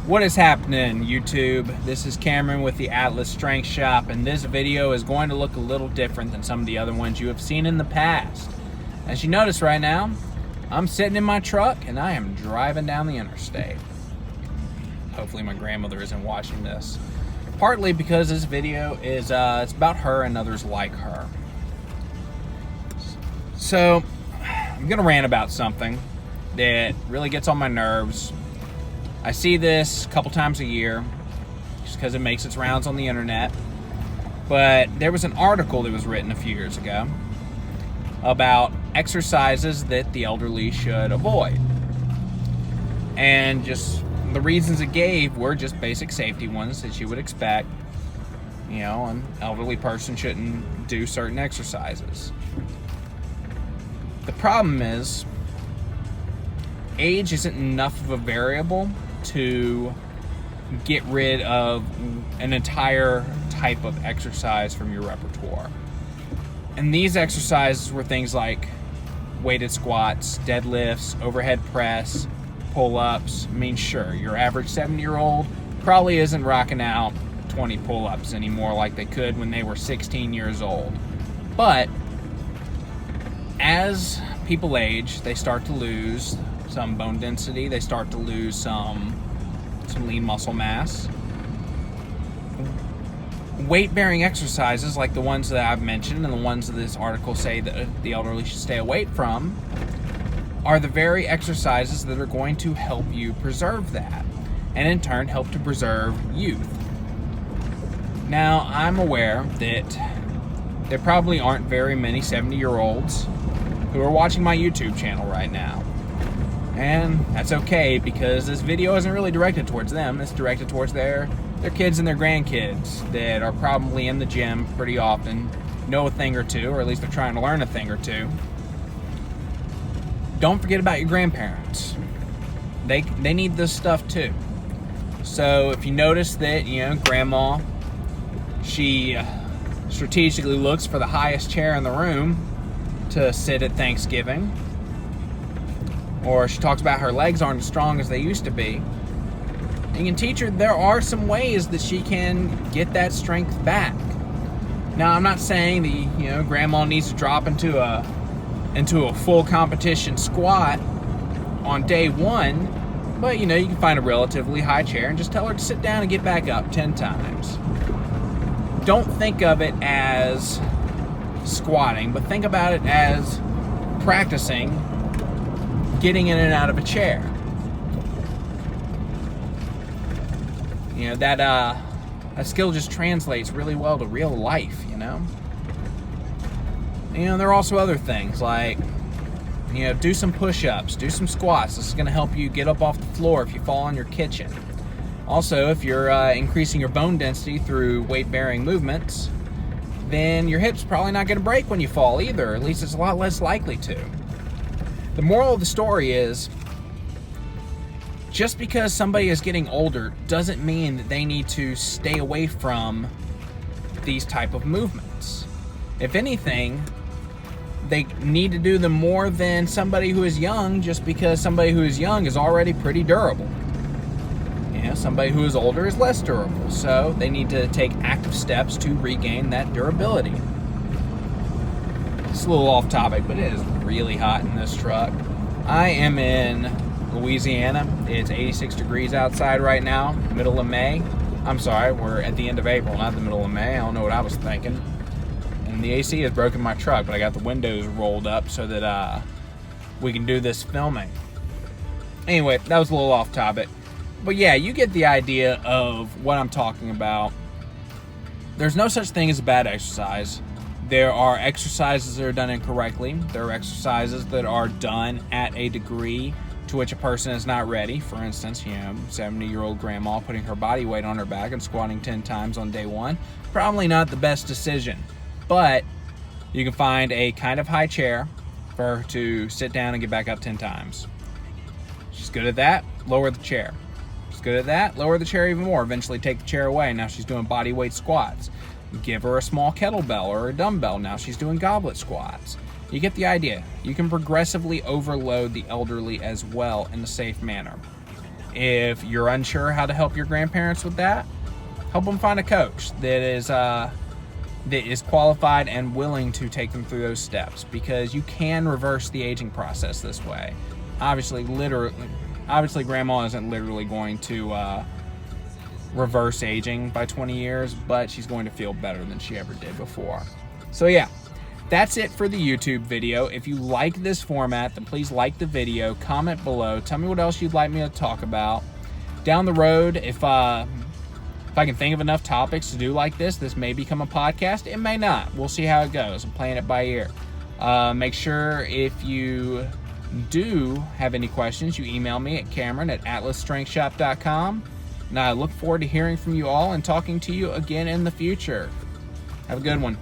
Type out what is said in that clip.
What is happening, YouTube? This is Cameron with the Atlas Strength Shop, and this video is going to look a little different than some of the other ones you have seen in the past. As you notice right now, I'm sitting in my truck and I am driving down the interstate. Hopefully my grandmother isn't watching this. Partly because this video is it's about her and others like her. So, I'm gonna rant about something that really gets on my nerves. I see this a couple times a year just because it makes its rounds on the internet. But there was an article that was written a few years ago about exercises that the elderly should avoid. And just the reasons it gave were just basic safety ones that you would expect. You know, an elderly person shouldn't do certain exercises. The problem is, age isn't enough of a variable to get rid of an entire type of exercise from your repertoire. And these exercises were things like weighted squats, deadlifts, overhead press, pull-ups. I mean, sure, your average 70-year-old probably isn't rocking out 20 pull-ups anymore like they could when they were 16 years old. But as people age, they start to lose some bone density, they start to lose some lean muscle mass. Weight-bearing exercises like the ones that I've mentioned and the ones that this article say that the elderly should stay away from are the very exercises that are going to help you preserve that, and in turn help to preserve youth. Now, I'm aware that there probably aren't very many 70-year-olds who are watching my YouTube channel right now. And that's okay, because this video isn't really directed towards them. It's directed towards their kids and their grandkids that are probably in the gym pretty often, know a thing or two, or at least they're trying to learn a thing or two. Don't forget about your grandparents. They need this stuff too. So if you notice that, you know, grandma, she strategically looks for the highest chair in the room to sit at Thanksgiving, or she talks about her legs aren't as strong as they used to be, you can teach her there are some ways that she can get that strength back. Now, I'm not saying that, you know, grandma needs to drop into a full competition squat on day one, but, you know, you can find a relatively high chair and just tell her to sit down and get back up 10 times. Don't think of it as squatting, but think about it as practicing getting in and out of a chair. You know, that skill just translates really well to real life, you know? You know, there are also other things like, you know, do some push-ups, do some squats. This is going to help you get up off the floor if you fall in your kitchen. Also, if you're increasing your bone density through weight-bearing movements, then your hip's probably not going to break when you fall either. At least it's a lot less likely to. The moral of the story is, just because somebody is getting older doesn't mean that they need to stay away from these type of movements. If anything, they need to do them more than somebody who is young, just because somebody who is young is already pretty durable. You know, somebody who is older is less durable, so they need to take active steps to regain that durability. It's a little off topic, but it is really hot in this truck. I am in Louisiana. It's 86 degrees outside right now, middle of May. I'm sorry, we're at the end of April, not the middle of May. I don't know what I was thinking. And the AC has broken my truck, but I got the windows rolled up so that we can do this filming. Anyway, that was a little off topic. But yeah, you get the idea of what I'm talking about. There's no such thing as a bad exercise. There are exercises that are done incorrectly. There are exercises that are done at a degree to which a person is not ready. For instance, you know, 70-year-old grandma putting her body weight on her back and squatting 10 times on day one. Probably not the best decision. But you can find a kind of high chair for her to sit down and get back up 10 times. She's good at that, lower the chair. She's good at that, lower the chair even more. Eventually take the chair away. Now she's doing body weight squats. Give her a small kettlebell or a dumbbell. Now she's doing goblet squats. You get the idea. You can progressively overload the elderly as well in a safe manner. If you're unsure how to help your grandparents with that, help them find a coach that is qualified and willing to take them through those steps, because you can reverse the aging process this way. Obviously, grandma isn't literally going to reverse aging by 20 years, but she's going to feel better than she ever did before. So yeah, that's it for the YouTube video. If you like this format, then please like the video, comment below, tell me what else you'd like me to talk about. Down the road, if I can think of enough topics to do like this may become a podcast. It may not. We'll see how it goes. I'm playing it by ear. Make sure if you do have any questions, you email me at Cameron@atlasstrengthshop.com. And I look forward to hearing from you all and talking to you again in the future. Have a good one.